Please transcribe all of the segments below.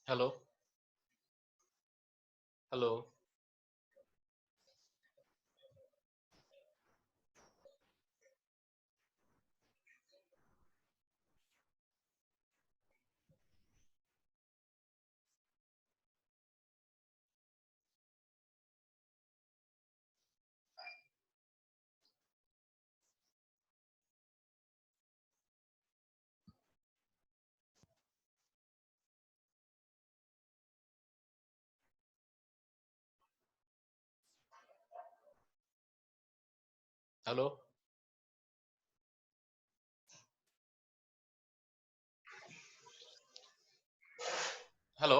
Hello hello hello hello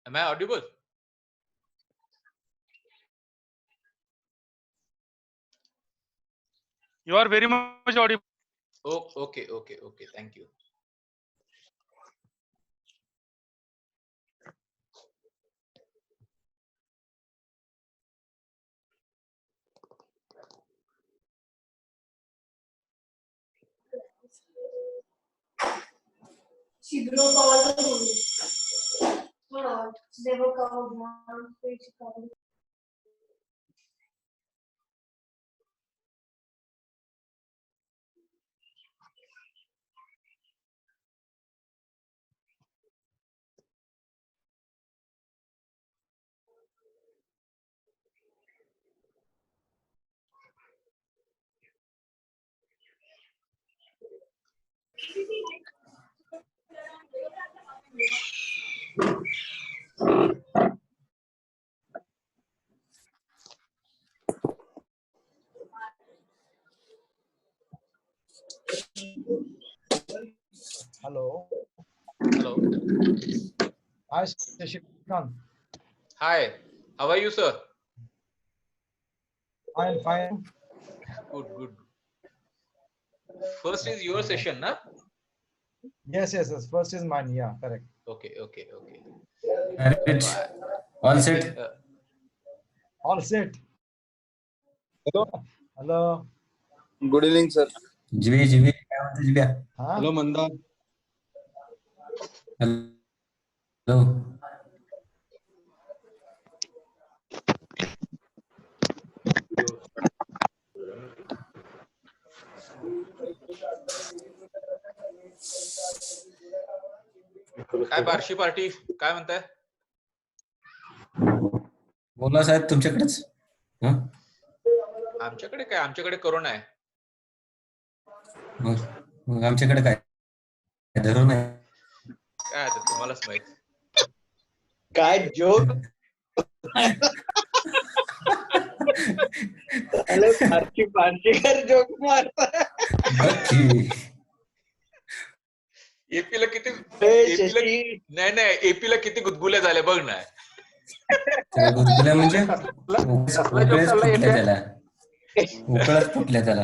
Am I audible? You are very much audible. Oh, okay. Thank you. She broke all the rules. They were covered one page covered. Hello. Hello. Hi, Shashikant. Hi. How are you, sir? I am fine. Good. First is your session, na? Yes. First is mine. Yeah, correct. Okay. Marriage. All set. All set. Hello. Hello. Good evening, sir. जीवी काय म्हणते जीव्या? Huh? Hello, Manda. Hello. काय Barshi party काय म्हणताय? बोला साहेब तुमच्याकडेच. आमच्याकडे काय? आमच्याकडे कोरोना आहे. मग आमच्याकडे काय धरून आहे. काय आता तुम्हालाच माहित. काय जोक. पार्टीकर जोक मारता. एपीला किती नाही एपीला किती गुदगुल्या झाल्या बघ ना. गुदगुल्या म्हणजे उकळच फुटल्या त्याला. उकळच फुटल्या त्याला.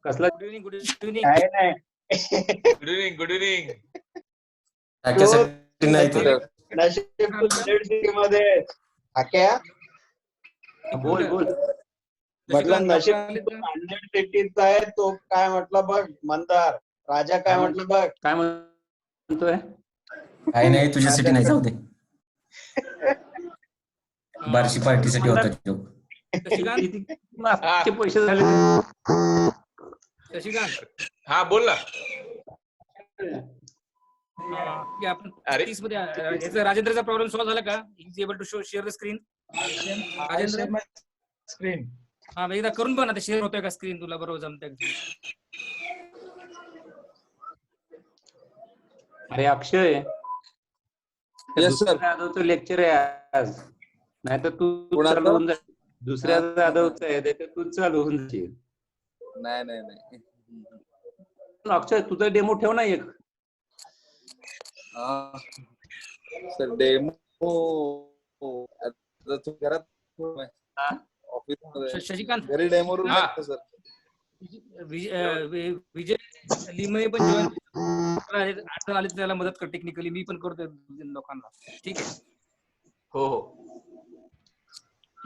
कसला गुड इव्हनिंग. काय नाही. Good evening. त्याच्यासाठी नाही तर नशीब मध्ये आक्या बोल म्हटलं नशीब 100 सिटीचा आहे तो. काय म्हटलं बघ मंदार राजा. काय म्हटलं बघ. काय म्हणतोय. काही नाही तुझ्यासाठी नाही. जाऊ दे. बार्शी पार्टीसाठी होता तो. शशिकांत पैसे झाले. शशिकांत हा बोल ना. आपण 30 मध्ये याचा राजेंद्रचा प्रॉब्लेम सॉल्व्ह झाला का? Is able to share the screen. Rajendra screen. हा एकदा करून बघ ना. ते शेअर होतोय का स्क्रीन तुला बरोबर जमतंय. अरे अक्षय. Yes sir. जाधवचं लेक्चर आहे आज. नाही तर तू चालू होऊन जा. दुसऱ्या जाधवचं आहे त्याच्यात तू चालू होऊन जाईल. नाही. अक्षय तुझा डेमो ठेव ना एक. सर डेमो घरात ऑफिस शशिकांत घरी डेमो रूम हा. सर. विजय लिमये पण जॉईन. अडचण आली तर त्याला मदत कर टेक्निकली, मी पण करतो लोकांना. ठीक आहे. हो हो.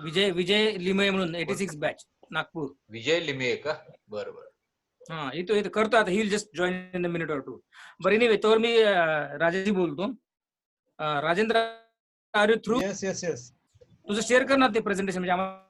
विजय लिमये म्हणून 86 बॅच नागपूर. विजय लिमे का? बरं बरं. हा इथं करतो आता. He will just join in a minute or two. बरं एनिवे तर मी राजेशजी बोलतो. Rajendra are you through? Yes. तुझं शेअर कर ना ते प्रेझेंटेशन, म्हणजे आम्हाला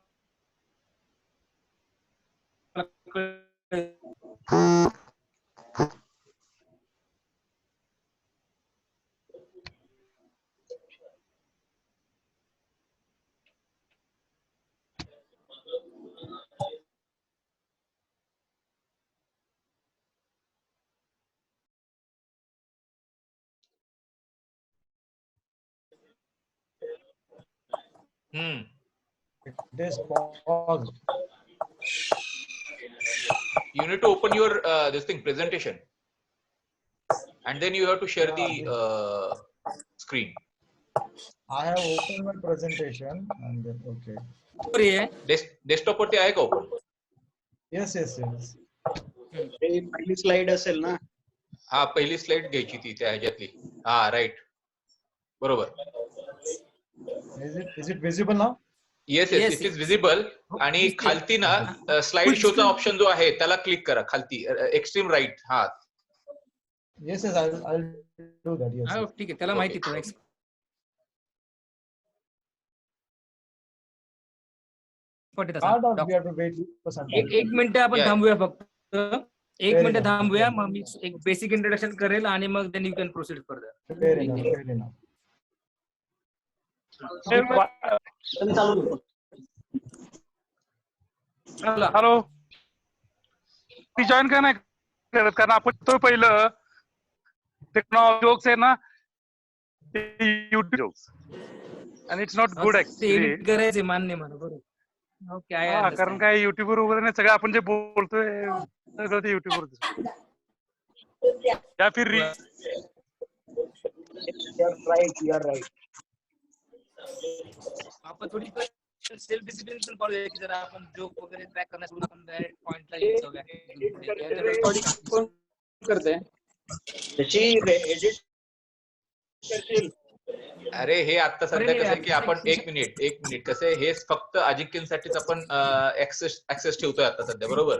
It is paused. You need to open your this thing presentation, and then you have to share the screen. I have opened my presentation and then okay. Desktop वरती आहे का open? Yes. पहिली slide असेल ना? हा पहिली slide घ्यायची ती त्या ह्याच्यातली. हा राईट, बरोबर. Is it visible now? Yes it is visible. आणि खालती ना स्लाइड शोचा ऑप्शन जो आहे त्याला क्लिक करा खालती एक्स्ट्रीम राईट. हा Yes, I'll do that. Yes. ठीक आहे, त्याला माहिती तो We have to wait for some time. एक मिनिट आपण थांबूया फक्त. एक मिनिट थांबूया, मग मी एक बेसिक इंट्रोडक्शन करेल आणि मग then you can proceed further. Fair enough. Hello, ती जॉईन का नाही करत? कारण आपण तो पहिलं जोक्स आहे ना, युट्यूब जोक्स, आणि इट्स नॉट गुड ऍक्च्युअली. करायचे मान्य मला, बरोबर. ओके, कारण काय युट्यूबवर वगैरे नाही, सगळं आपण जे बोलतोय सगळं ते युट्यूबवर या फिर You're right. आपण थोडी सेल्फ डिसिप्लिन पण पाळूया की जरा आपण जोक वगैरे ट्रॅक करण्यासाठी आपण डायरेक्ट पॉइंटला येत जाऊया. करते त्याची एडिट करतील. अरे हे आता सध्या कसं आहे की आपण एक मिनिट कसं आहे, हे फक्त अजिंक्यसाठीच आपण ऍक्सेस ठेवतोय आता सध्या, बरोबर.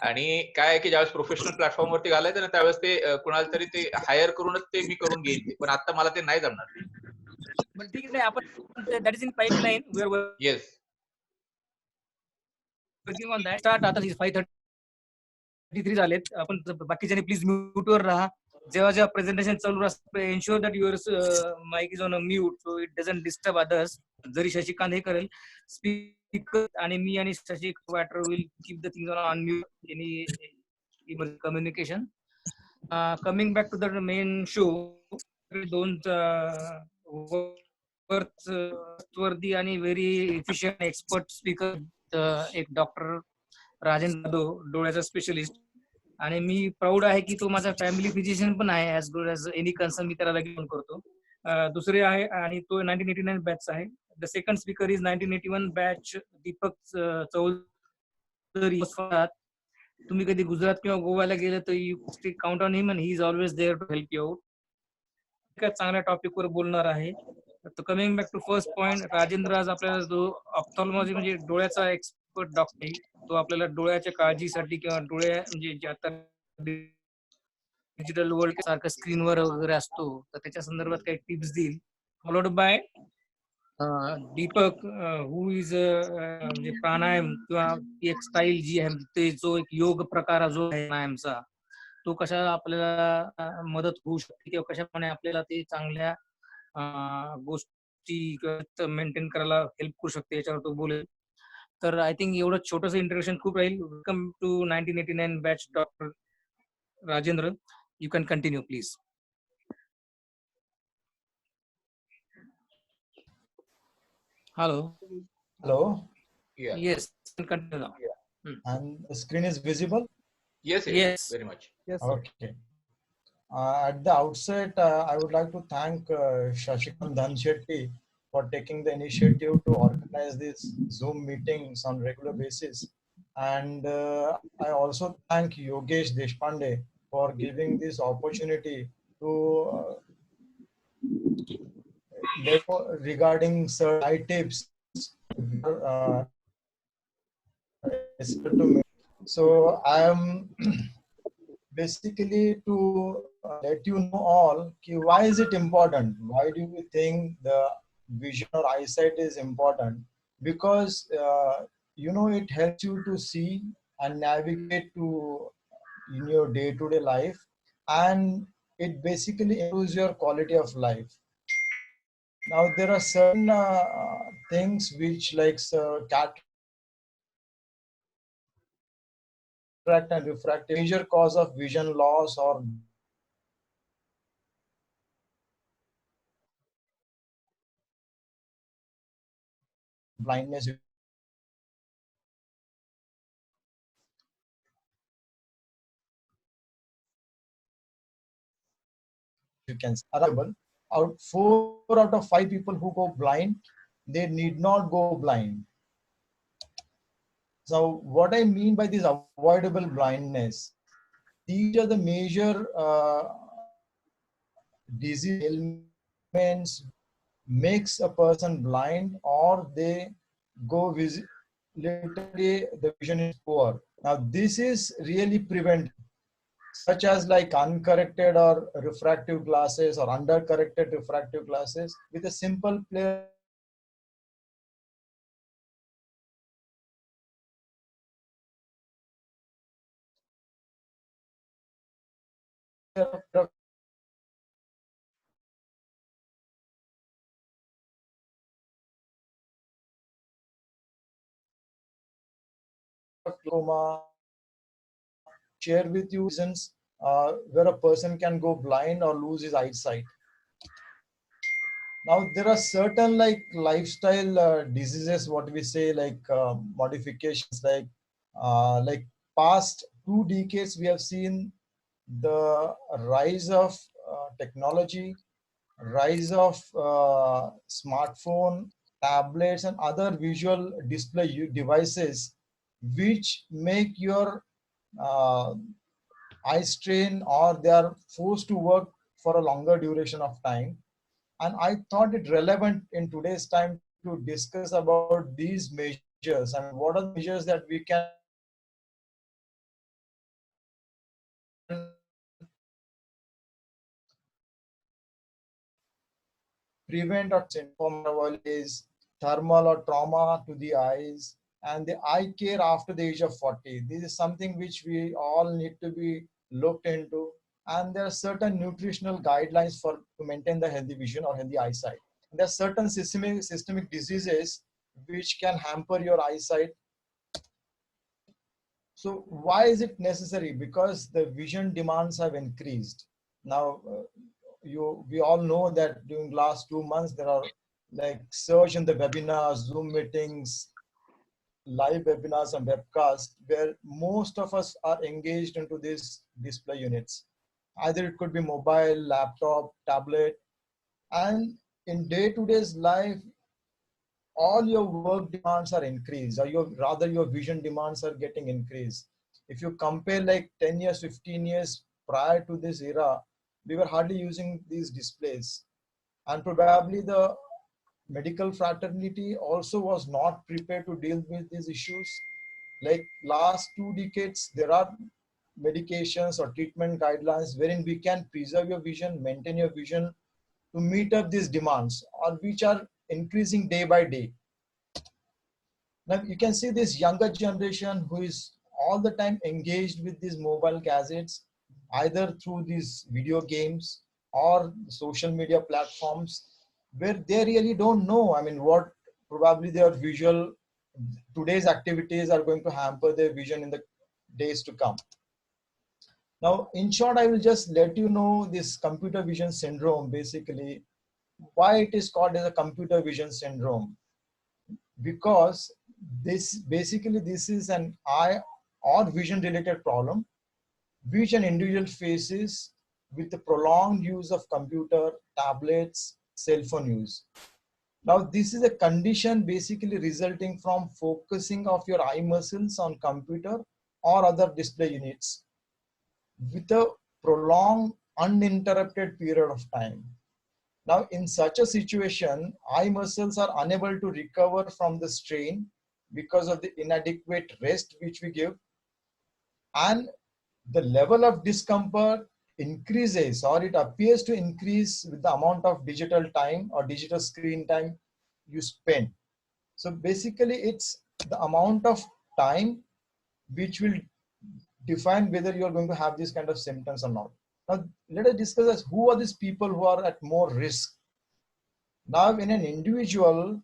आणि काय आहे की ज्यावेळेस प्रोफेशनल प्लॅटफॉर्म वरती घालायचं ना, त्यावेळेस ते कुणाला तरी ते हायर करूनच ते मी करून घेईन ते. पण आता मला ते नाही जमणार. पण ठीक आहे, आपण that is in pipeline. We are yes working on that. Start आता 5:33 झालेत. आपण बाकीच्याने प्लीज म्यूट वर राहा. जेव्हा प्रेझेंटेशन चालू असतं, ensure that your mic is on a mute so it doesn't disturb others. जरी शशिकांत हे करेल स्पीकर, आणि मी आणि Shashi water will keep the things on mute any communication. Coming back to the main show, दोन वर्दी आणि व्हेरी इफिशियंट एक्सपर्ट स्पीकर, एक doctor Rajendra Jadhav, डोळ्याचा स्पेशलिस्ट. आणि मी प्राऊड आहे की तो माझा फॅमिली फिजिशियन पण आहे. As good as any concern मी त्याला लगेच फोन करतो. दुसरे आहे आणि तो 1989 बॅच आहे. The second speaker is 1981 batch Deepak Chaudhari. तुम्ही कधी गुजरात किंवा गोव्याला गेले तर you count on him and he is always there to help you out. चांगल्या टॉपिक वर बोलणार आहे. तर coming back to first point, Rajendra आज आपल्याला जो ऑप्थॉल्मॉलॉजी म्हणजे डोळ्याचा एक्सपर्ट डॉक्टर, तो आपल्याला डोळ्याच्या काळजीसाठी किंवा डोळ्या म्हणजे जे आता डिजिटल वर्ल्ड सारखं स्क्रीनवर वगैरे असतो, तर त्याच्या संदर्भात काही टिप्स देईल. Followed by Deepak who is म्हणजे प्राणायाम किंवा एक स्टाईल जी आहे, ते जो एक योग प्रकार जो आहे प्राणायामचा, तो कशा आपल्याला मदत होऊ शकते किंवा कशाप्रमाणे आपल्याला ते चांगल्या गोष्टी मेंटेन करायला हेल्प करू शकते, याच्यावर तो बोलेल. तर आय थिंक एवढं छोटंसं इंट्रोडक्शन खूप राहील. Welcome to 1989 batch doctor Rajendra. You can continue please. Hello. Yes, continue now. And the screen is visible? Yes, very much. Yes. Okay. At the outset, I would like to thank Shashikant Dhanshetty for taking the initiative to organize these Zoom meetings on regular basis. And I also thank Yogesh Deshpande for giving this opportunity to regarding certain eye tips. Uh, so I am basically to let you know all why is it important, why do we think the vision or eyesight is important, because it helps you to see and navigate to in your day-to-day life, and it basically improves your quality of life. Now there are certain things which like cataract and refractive major cause of vision loss or blindness. You can see out 4 out of 5 people who go blind, they need not go blind. So what I mean by this avoidable blindness, these are the major disease ailments makes a person blind, or they go literally the vision is poor. Now this is really prevent, such as like uncorrected or refractive glasses or undercorrected refractive glasses with a simple play glaucoma, share with you reasons where a person can go blind or lose his eyesight. Now there are certain like lifestyle diseases, what we say, like modifications, like past 2 decades we have seen the rise of technology, rise of smartphone, tablets, and other visual display devices, which make your uh, eye strain, or they are forced to work for a longer duration of time. And I thought it relevant in today's time to discuss about these measures. I mean, what are the measures that we can prevent or inform is thermal or trauma to the eyes, and the eye care after the age of 40. This is something which we all need to be looked into. And there are certain nutritional guidelines for to maintain the healthy vision or healthy eyesight. And there are certain systemic diseases which can hamper your eyesight. So why is it necessary? Because the vision demands have increased. Now, we all know that during last 2 months there are like surge in the webinars, Zoom meetings, live webinars and webcasts, where most of us are engaged into these display units. Either it could be mobile, laptop, tablet, and in day-to-day's life, all your work demands are increased, or your vision demands are getting increased. If you compare like 10 years, 15 years prior to this era, we were hardly using these displays. And probably the medical fraternity also was not prepared to deal with these issues. Like last 2 decades, there are medications or treatment guidelines wherein we can preserve your vision, maintain your vision to meet up these demands, or which are increasing day by day. Now you can see this younger generation who is all the time engaged with these mobile gadgets, either through these video games or social media platforms, where they really don't know, I mean, what probably their visual, today's activities are going to hamper their vision in the days to come. Now, in short, I will just let you know this computer vision syndrome, basically, why it is called as a computer vision syndrome. Because this is an eye or vision related problem which an individual faces with the prolonged use of computer, tablets, cell phone use. Now this is a condition basically resulting from focusing of your eye muscles on computer or other display units with a prolonged, uninterrupted period of time. Now, in such a situation, eye muscles are unable to recover from the strain because of the inadequate rest which we give, and the level of discomfort increases, or it appears to increase with the amount of digital time or digital screen time you spend. So basically, it's the amount of time which will define whether you're going to have these kind of symptoms or not. Now, let us discuss as who are these people who are at more risk. Now, in an individual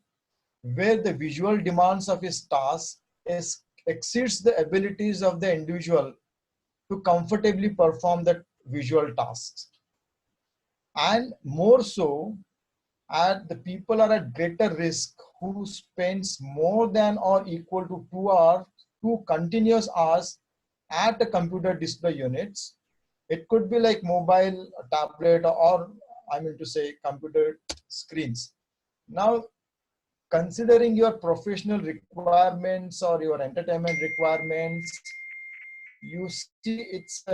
where the visual demands of his task exceeds the abilities of the individual to comfortably perform that visual tasks, and more so, the people are at greater risk who spends more than or equal to 2 hours, 2 continuous hours at a computer display units. It could be like mobile, tablet, or I mean to say computer screens. Now, considering your professional requirements or your entertainment requirements, you see it's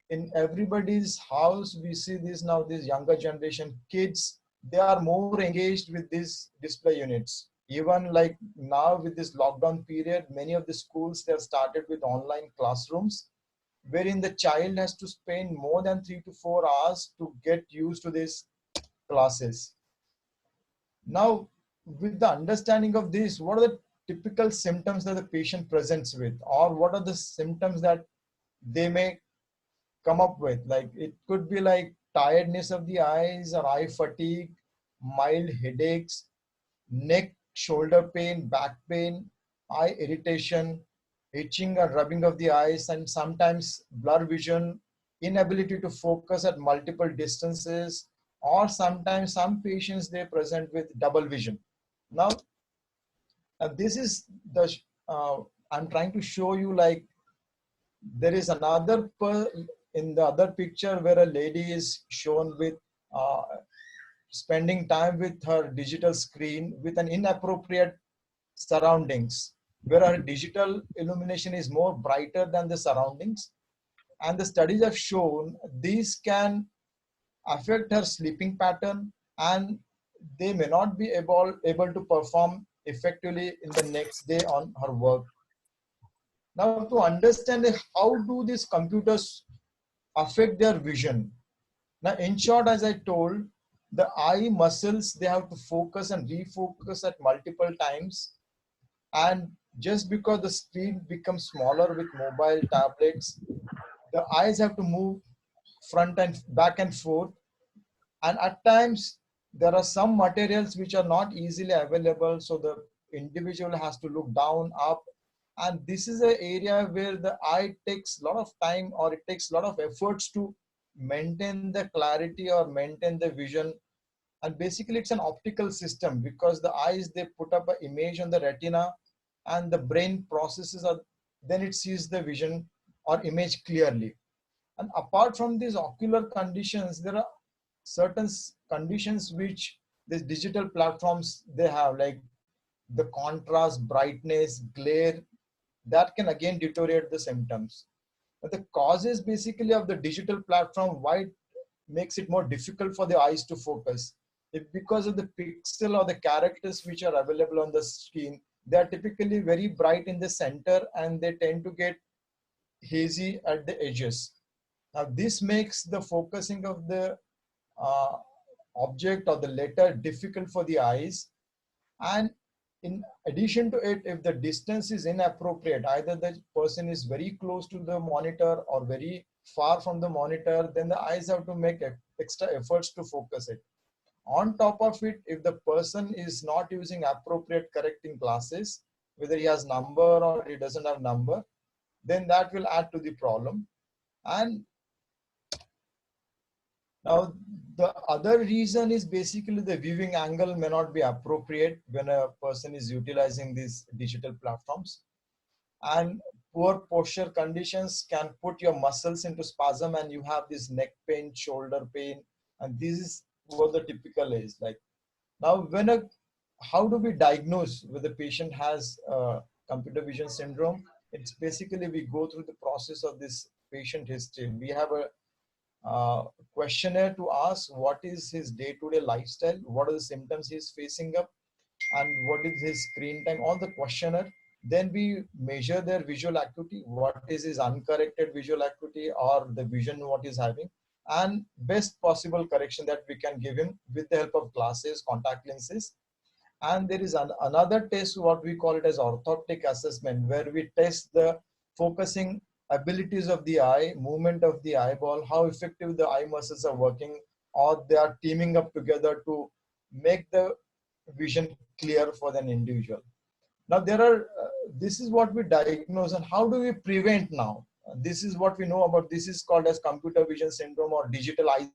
in everybody's house. We see this now, this younger generation kids, they are more engaged with these display units. Even like now with this lockdown period, many of the schools, they have started with online classrooms, wherein the child has to spend more than 3 to 4 hours to get used to these classes. Now, with the understanding of this, what are the typical symptoms that the patient presents with, or what are the symptoms that they may come up with? Like it could be like tiredness of the eyes or eye fatigue, mild headaches, neck, shoulder pain, back pain, eye irritation, itching or rubbing of the eyes, and sometimes blur vision, inability to focus at multiple distances, or sometimes some patients, they present with double vision. Now, this is the, I'm trying to show you, like there is another in the other picture where a lady is shown with spending time with her digital screen with an inappropriate surroundings, where her digital illumination is more brighter than the surroundings. And the studies have shown these can affect her sleeping pattern, and they may not be able to perform effectively in the next day on her work. Now, to understand how do these computers affect their vision. Now, in short, as I told, the eye muscles, they have to focus and refocus at multiple times. And just because the screen becomes smaller with mobile tablets, the eyes have to move front and back and forth. And at times, there are some materials which are not easily available. So the individual has to look down, up. And this is an area where the eye takes a lot of time, or it takes a lot of efforts to maintain the clarity or maintain the vision. And basically it's an optical system, because the eyes, they put up an image on the retina, and the brain processes, then it sees the vision or image clearly. And apart from these ocular conditions, there are certain conditions which these digital platforms, they have, like the contrast, brightness, glare, that can again deteriorate the symptoms. But the causes basically of the digital platform, why it makes it more difficult for the eyes to focus, it's because of the pixel or the characters which are available on the screen. They are typically very bright in the center, and they tend to get hazy at the edges. Now, this makes the focusing of the object or the letter difficult for the eyes. And in addition to it, if the distance is inappropriate, either the person is very close to the monitor or very far from the monitor, then the eyes have to make extra efforts to focus it. On top of it, if the person is not using appropriate correcting glasses, whether he has number or he doesn't have number, then that will add to the problem. And now, the other reason is basically the viewing angle may not be appropriate when a person is utilizing these digital platforms. And poor posture conditions can put your muscles into spasm, and you have this neck pain, shoulder pain, and this is what the typical is. Like now, how do we diagnose whether the patient has computer vision syndrome? It's basically we go through the process of this patient history. We have a questionnaire to ask what is his day-to-day lifestyle, what are the symptoms he's facing up, and what is his screen time, all the questionnaire. Then we measure their visual acuity, what is his uncorrected visual acuity or the vision what he's having, and best possible correction that we can give him with the help of glasses, contact lenses. And there is another test, what we call it as orthoptic assessment, where we test the focusing abilities of the eye, movement of the eyeball, how effective the eye muscles are working, or they are teaming up together to make the vision clear for an individual. Now there are, this is what we diagnose, and how do we prevent now? This is what we know about. This is called as computer vision syndrome or digital eye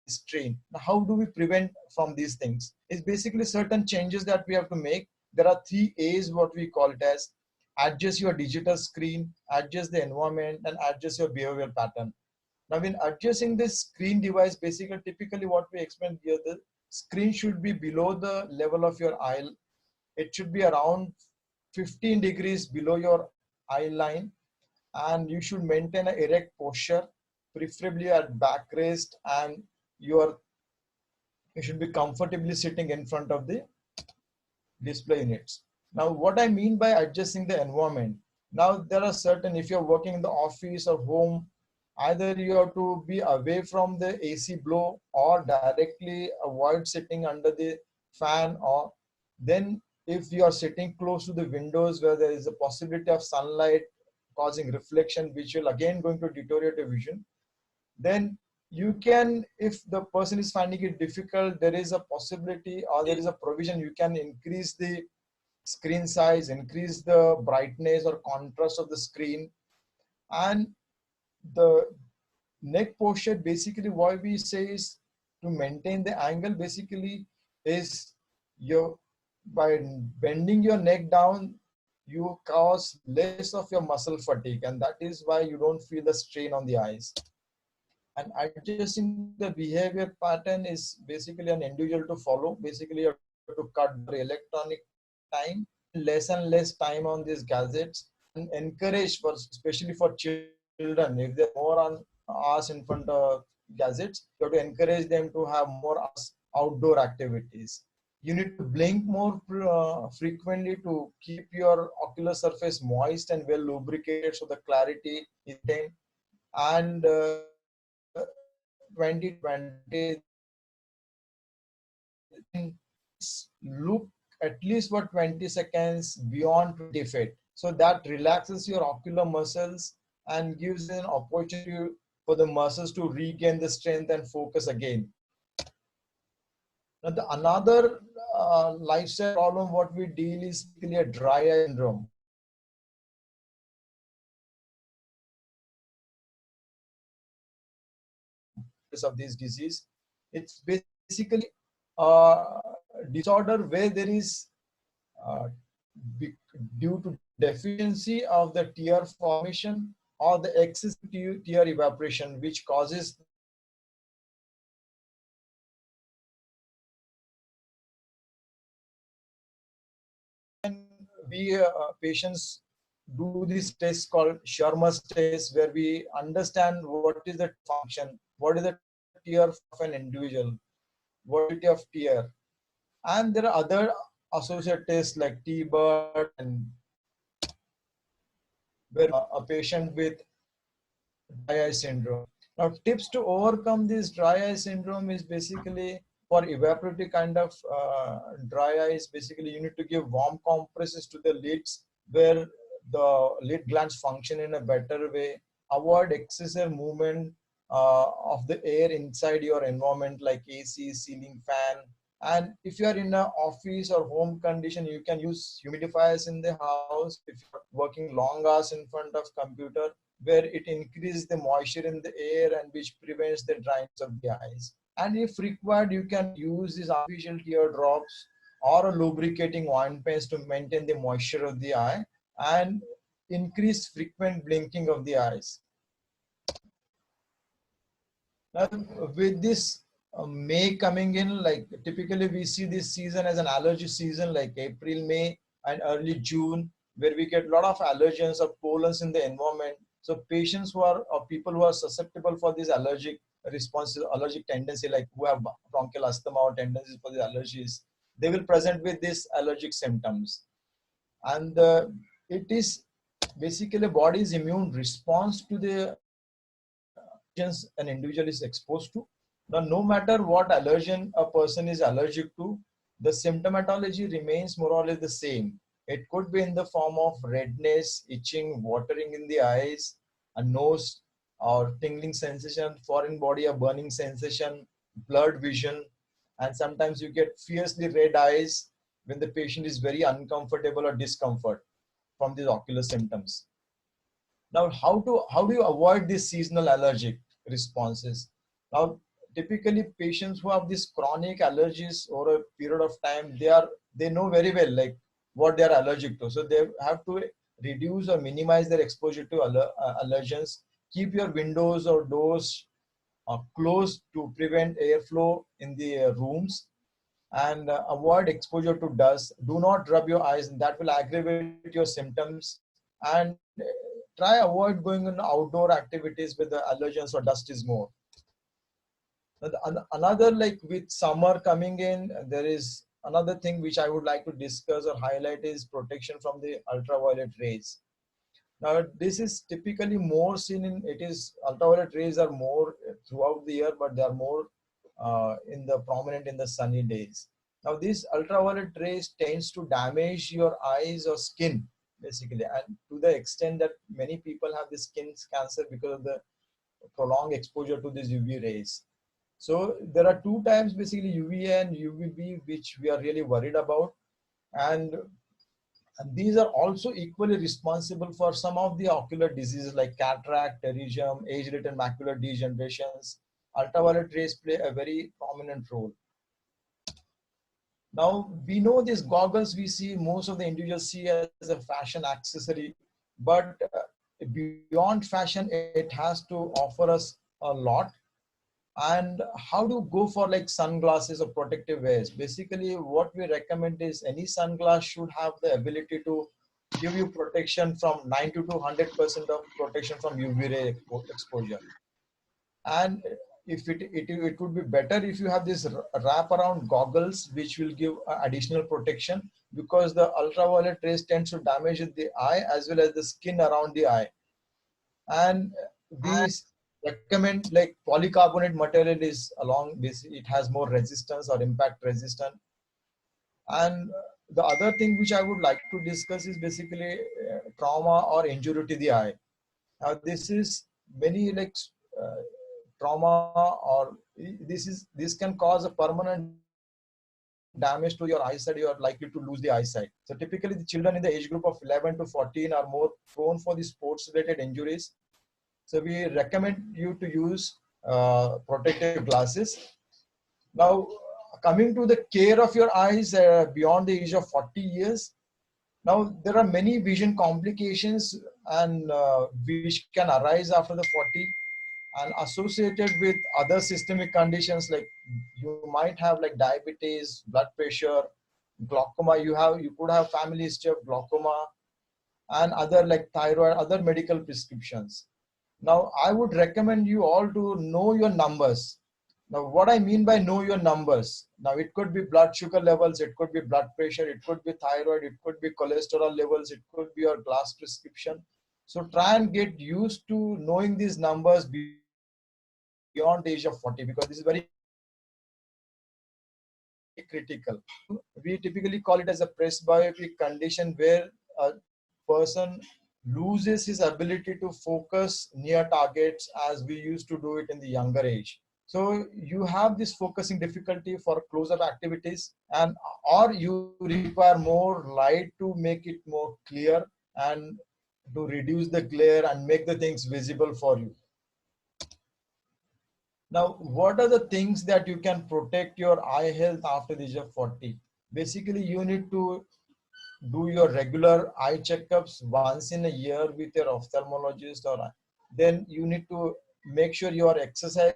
strain. Now, how do we prevent from these things? It's basically certain changes that we have to make. There are 3 A's, what we call it as: adjust your digital screen, adjust the environment, and adjust your behavioral pattern. Now, in adjusting this screen device, basically, typically what we explain here, the screen should be below the level of your eye. It should be around 15 degrees below your eye line, and you should maintain an erect posture, preferably at back rest, and you should be comfortably sitting in front of the display units. Now, what I mean by adjusting the environment, now there are certain, if you're working in the office or home, either you have to be away from the AC blow or directly avoid sitting under the fan, or then if you are sitting close to the windows where there is a possibility of sunlight causing reflection, which will again going to deteriorate your vision, then you can, if the person is finding it difficult, there is a possibility or there is a provision, you can increase the screen size, increase the brightness or contrast of the screen. And the neck posture, basically what we say is to maintain the angle, basically is by bending your neck down, you cause less of your muscle fatigue, and that is why you don't feel the strain on the eyes. And adjusting the behavior pattern is basically an individual to follow. Basically, you have to cut the electronic time, less and less time on these gadgets, and encourage, for especially for children, if they're more on hours in front of gadgets, you have to encourage them to have more outdoor activities. You need to blink more frequently to keep your ocular surface moist and well lubricated so the clarity is maintained. And 2020, look at least for 20 seconds beyond 20 feet. So that relaxes your ocular muscles and gives an opportunity for the muscles to regain the strength and focus again. Now, another lifestyle problem what we deal is really a dry eye syndrome. Of this disease, it's basically a disorder where there is due to deficiency of the tear formation or the excessive tear evaporation, which causes patients do this test called Shermer's test, where we understand what is the function, what is the tear of an individual, what is of tear. And there are other associated tests like T-BIRD, and where a patient with dry eye syndrome. Now, tips to overcome this dry eye syndrome is basically for evaporative kind of dry eyes. Basically, you need to give warm compresses to the lids where the lid glands function in a better way. Avoid excessive movement of the air inside your environment like AC, ceiling fan. And if you are in an office or home condition, you can use humidifiers in the house. If you're working long hours in front of computer, where it increases the moisture in the air and which prevents the dryness of the eyes. And if required, you can use these artificial tear drops or a lubricating ointments to maintain the moisture of the eye and increase frequent blinking of the eyes. Now, with this May coming in, like typically we see this season as an allergy season, like April, May, and early June, where we get a lot of allergens or pollens in the environment. So patients who are, or people who are susceptible for these allergic responses, allergic tendency, like who have bronchial asthma or tendencies for the allergies, they will present with these allergic symptoms. And it is basically body's immune response to the allergens an individual is exposed to. Now, no matter what allergen a person is allergic to, the symptomatology remains more or less the same. It could be in the form of redness, itching, watering in the eyes, a nose or tingling sensation, foreign body, a burning sensation, blurred vision, and sometimes you get fiercely red eyes when the patient is very uncomfortable or discomfort from these ocular symptoms. Now, how do you avoid these seasonal allergic responses? Now, typically patients who have these chronic allergies over a period of time, they know very well like what they are allergic to. So they have to reduce or minimize their exposure to allergens. Keep your windows or doors closed to prevent airflow in the rooms, and avoid exposure to dust. Do not rub your eyes, and that will aggravate your symptoms. And try avoid going on outdoor activities with the allergens or dust is more. Another, like with summer coming in, there is another thing which I would like to discuss or highlight is protection from the ultraviolet rays. Now, this is typically more seen in, ultraviolet rays are more throughout the year, but they are more prominent in the sunny days. Now, these ultraviolet rays tends to damage your eyes or skin, basically, and to the extent that many people have the skin cancer because of the prolonged exposure to these UV rays. So there are two types, basically UVA and UVB, which we are really worried about. And these are also equally responsible for some of the ocular diseases like cataract, pterygium, age-related macular degenerations. Ultraviolet rays play a very prominent role. Now, we know these goggles we see, most of the individuals see as a fashion accessory, but beyond fashion, it has to offer us a lot. And how to go for like sunglasses or protective wears? Basically, what we recommend is any sunglass should have the ability to give you protection from 90 to 100% of protection from UV ray exposure. And if it would be better if you have this wrap-around goggles, which will give additional protection, because the ultraviolet rays tends to damage the eye as well as the skin around the eye. And these recommend like polycarbonate material is along this, it has more resistance or impact resistant. And the other thing which I would like to discuss is basically trauma or injury to the eye. Now, this is many like trauma, or this can cause a permanent damage to your eyesight. You are likely to lose the eyesight. So typically the children in the age group of 11 to 14 are more prone for the sports related injuries. So we recommend you to use protective glasses. Now, coming to the care of your eyes beyond the age of 40 years. Now, there are many vision complications and which can arise after the 40 and associated with other systemic conditions, like you might have like diabetes, blood pressure, glaucoma. You could have family history of glaucoma and other like thyroid, other medical prescriptions. Now, I would recommend you all to know your numbers. Now, what I mean by know your numbers, now it could be blood sugar levels, it could be blood pressure, it could be thyroid, it could be cholesterol levels, it could be your glass prescription. So try and get used to knowing these numbers beyond the age of 40, because this is very critical. We typically call it as a presbyopic condition, where a person loses his ability to focus near targets as we used to do it in the younger age. So you have this focusing difficulty for close-up activities, and or you require more light to make it more clear and to reduce the glare and make the things visible for you. Now, what are the things that you can protect your eye health after the age of 40? Basically, you need to do your regular eye checkups once in a year with your ophthalmologist, or then you need to make sure you are exercising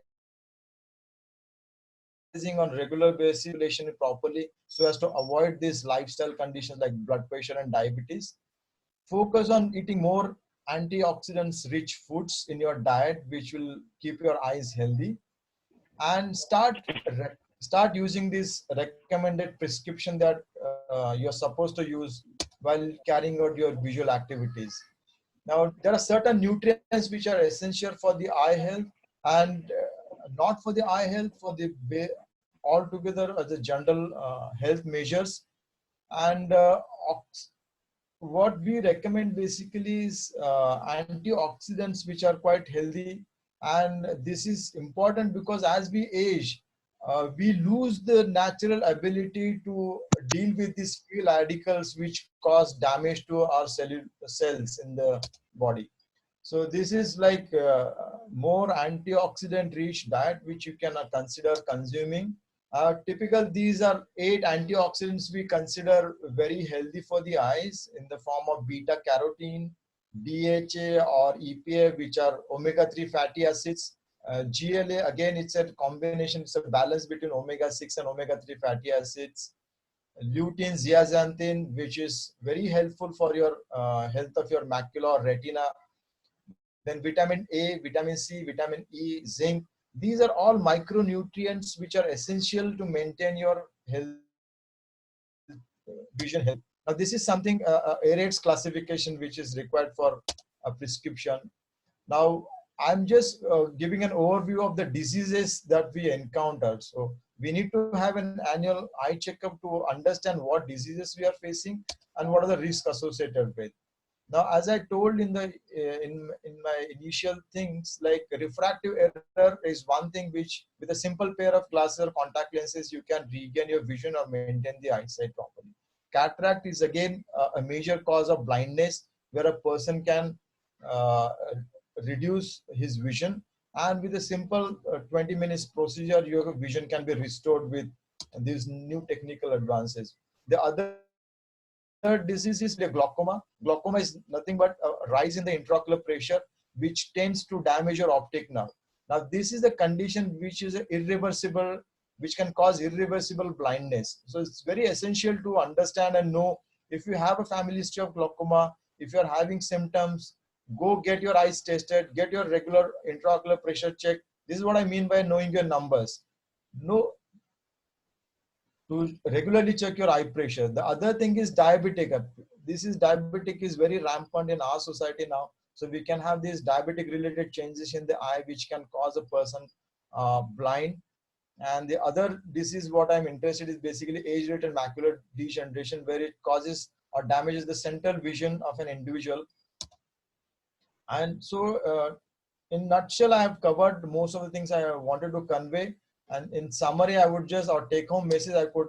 on regular basis properly so as to avoid these lifestyle conditions like blood pressure and diabetes. Focus on eating more antioxidants rich foods in your diet, which will keep your eyes healthy, and start using this recommended prescription that you're supposed to use while carrying out your visual activities. Now, there are certain nutrients which are essential for the eye health, and not for the eye health, for the altogether as a general health measures. And what we recommend basically is antioxidants which are quite healthy. And this is important because as we age, we lose the natural ability to deal with these free radicals which cause damage to our cells in the body. So this is like more antioxidant rich diet which you can consider consuming. Typical, these are 8 antioxidants we consider very healthy for the eyes in the form of beta carotene, DHA or EPA, which are omega-3 fatty acids. GLA, again, it's a combination, it's a balance between omega-6 and omega-3 fatty acids. Lutein, zeaxanthin, which is very helpful for your health of your macula or retina. Then vitamin A, vitamin C, vitamin E, zinc. These are all micronutrients which are essential to maintain your health, vision health. Now, this is something AREDS classification which is required for a prescription. Now, I'm just giving an overview of the diseases that we encounter. So we need to have an annual eye checkup to understand what diseases we are facing and what are the risks associated with. Now, as I told in the in my initial things, like refractive error is one thing which, with a simple pair of glasses or contact lenses, you can regain your vision or maintain the eyesight properly. Cataract is again a major cause of blindness, where a person can reduce his vision, and with a simple 20 minutes procedure, your vision can be restored with these new technical advances. The other disease is the glaucoma. Glaucoma is nothing but a rise in the intraocular pressure, which tends to damage your optic nerve. Now, this is a condition which is irreversible, which can cause irreversible blindness. So it's very essential to understand and know if you have a family history of glaucoma, if you're having symptoms, go get your eyes tested, get your regular intraocular pressure checked. This is what I mean by knowing your numbers. To regularly check your eye pressure. The other thing is diabetic. Diabetic is very rampant in our society now. So we can have these diabetic related changes in the eye, which can cause a person blind. And the other disease, what I'm interested in, is basically age-related macular degeneration, where it causes or damages the central vision of an individual. And so in nutshell, I have covered most of the things I wanted to convey. And in summary, I would just, or take home message, I could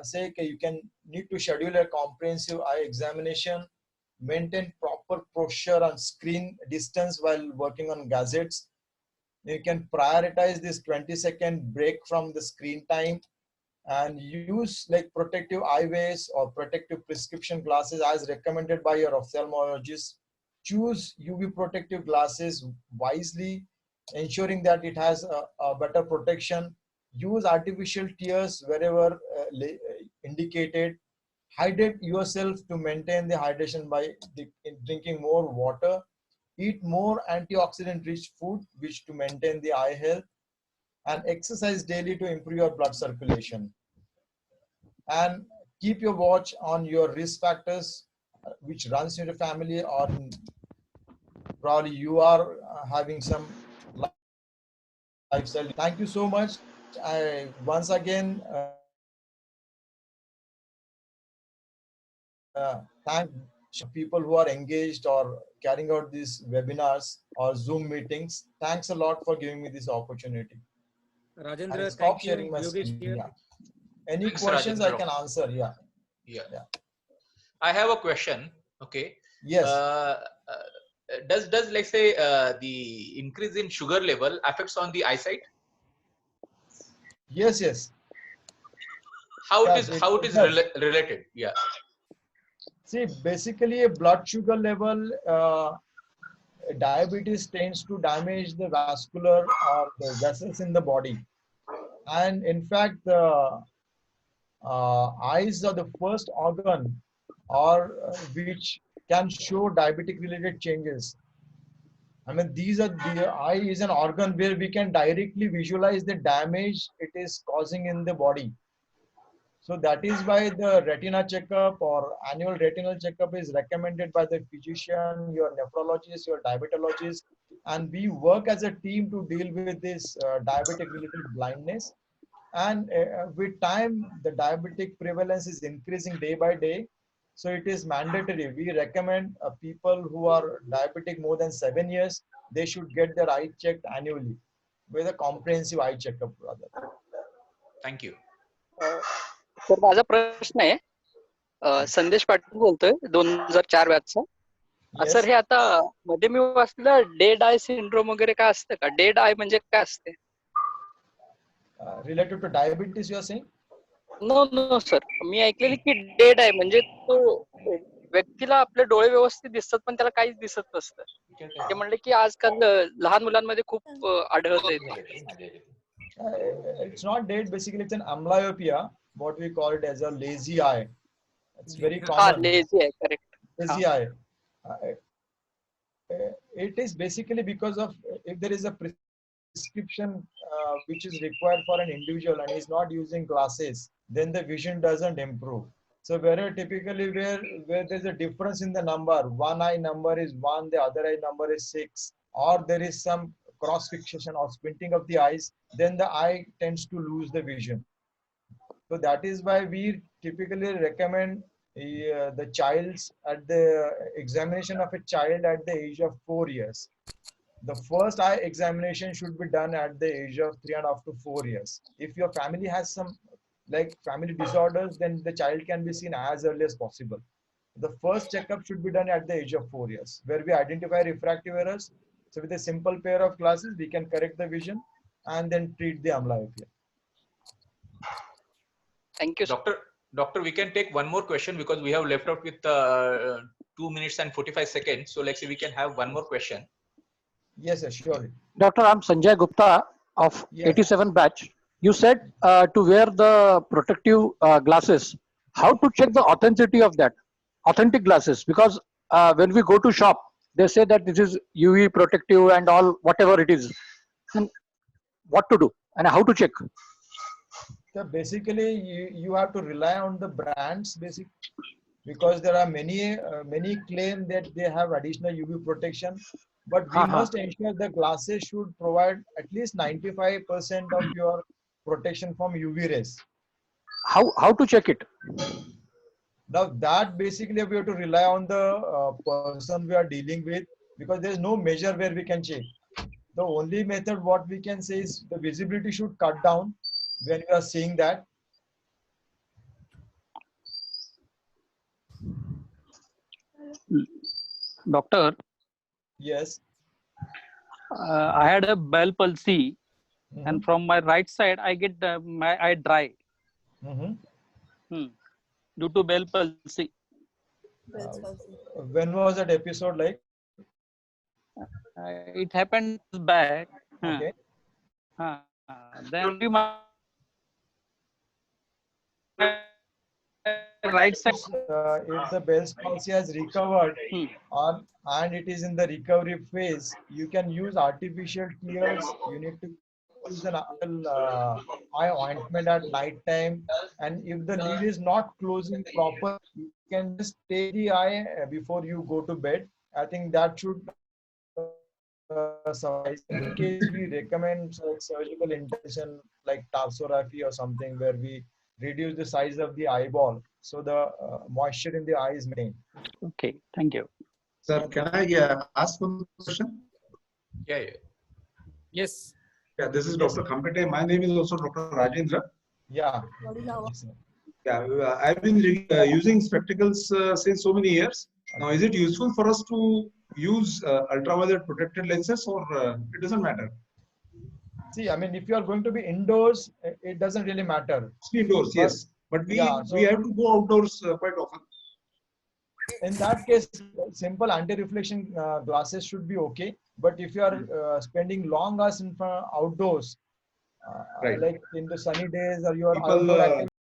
say, okay, you need to schedule a comprehensive eye examination, maintain proper posture and screen distance while working on gadgets. You can prioritize this 20-second break from the screen time, and use like protective eyewears or protective prescription glasses as recommended by your ophthalmologist. Choose UV protective glasses wisely, ensuring that it has a better protection. Use artificial tears wherever indicated. Hydrate yourself to maintain the hydration by drinking more water. Eat more antioxidant rich food, which to maintain the eye health. And exercise daily to improve your blood circulation. And keep your watch on your risk factors, which runs in your family, or probably you are having some lifestyle. Thank you so much. I once again thank people who are engaged or carrying out these webinars or Zoom meetings. Thanks a lot for giving me this opportunity. Rajendra, Stop thank you. sharing my Yogesh screen. here. Yeah. Any Thanks, questions Rajendra. I can answer? Yeah. Yeah. I have a question. Okay. Yes. Does let's say the increase in sugar level affects on the eyesight? Yes. Yes. How Yes, it is does. related? Yeah. See, basically, a blood sugar level, diabetes tends to damage the vascular or the vessels in the body. And in fact, the eyes are the first organ or which can show diabetic related changes. I mean, the eye is an organ where we can directly visualize the damage it is causing in the body. So that is why the retina checkup or annual retinal checkup is recommended by the physician, your nephrologist, your diabetologist, and we work as a team to deal with this diabetic related blindness. And with time, the diabetic prevalence is increasing day by day. So it is mandatory. We recommend people who are diabetic more than 7 years, they should get their eye checked annually with a comprehensive eye checkup rather. Thank you. तर माझा प्रश्न आहे, संदेश पाटील बोलतोय 2004 बॅचचा. Yes. Sir हे आता मध्ये मी वाचलं dead आय syndrome वगैरे काय असतं का? डेड आय म्हणजे काय असते? Related to diabetes, you are saying? No no sir, मी ऐकलेली की डेड आय म्हणजे तो व्यक्तीला आपले डोळे व्यवस्थित दिसतात पण त्याला काहीच दिसत नसतं. ते म्हणले की आजकाल लहान मुलांमध्ये खूप आढळतंय. It's not dead. Basically, it's an amblyopia, what we call it as a lazy eye. It's very हा common. लेझी आहे, correct. Lazy eye. It is basically because of if there is a prescription which is required for an individual and he's not using glasses, then the vision doesn't improve. So where typically where there's a difference in the number, one eye number is 1, the other eye number is 6, or there is some cross fixation or squinting of the eyes, then the eye tends to lose the vision. So that is why we typically recommend the child's at the examination of a child at the age of 4 years. The first eye examination should be done at the age of 3.5 to 4 years. If your family has some like family disorders, then the child can be seen as early as possible. The first checkup should be done at the age of 4 years, where we identify refractive errors. So with a simple pair of glasses, we can correct the vision and then treat the amblyopia. Thank you, sir. Doctor, we can take one more question because we have left out with 2 minutes and 45 seconds. So let's see, we can have one more question. Yes, sir, surely. Doctor, I'm Sanjay Gupta of Yes. 87 batch. You said to wear the protective glasses. How to check the authenticity of that? Authentic glasses, because when we go to shop, they say that this is UV protective and all, whatever it is. And what to do and how to check? So basically, you have to rely on the brands, because there are many claim that they have additional UV protection, but we must ensure the glasses should provide at least 95% of your protection from UV rays. How to check it? Now that basically we have to rely on the person we are dealing with, because there is no measure where we can check. The only method what we can say is the visibility should cut down when we are seeing that. Doctor, Yes. I had a Bell palsy, and from my right side, I get my eye dry due to Bell palsy. When was that episode like? It happened back. Okay. Then only my right side. If the Bell's palsy has recovered and it is in the recovery phase, you can use artificial tears. You need to use an eye ointment at night time. And if the lid is not closing proper, you can just take the eye before you go to bed. I think that should suffice. In case we recommend surgical intervention like tarsorrhaphy or something, where we reduce the size of the eyeball so the moisture in the eye is maintained. Okay, thank you. Sir, can I ask one question? Yeah. Yes. Yeah, this is Dr. Kampete. My name is also Dr. Rajendra. Yeah. Yeah, I've been using spectacles since so many years. Now, is it useful for us to use ultraviolet protected lenses, or it doesn't matter? See, I mean, if you are going to be indoors, it doesn't really matter. Indoors, yes. But we have to go outdoors quite often. In that case, simple anti-reflection glasses should be okay. But if you are spending long hours in outdoors, like in the sunny days or your outdoor activities,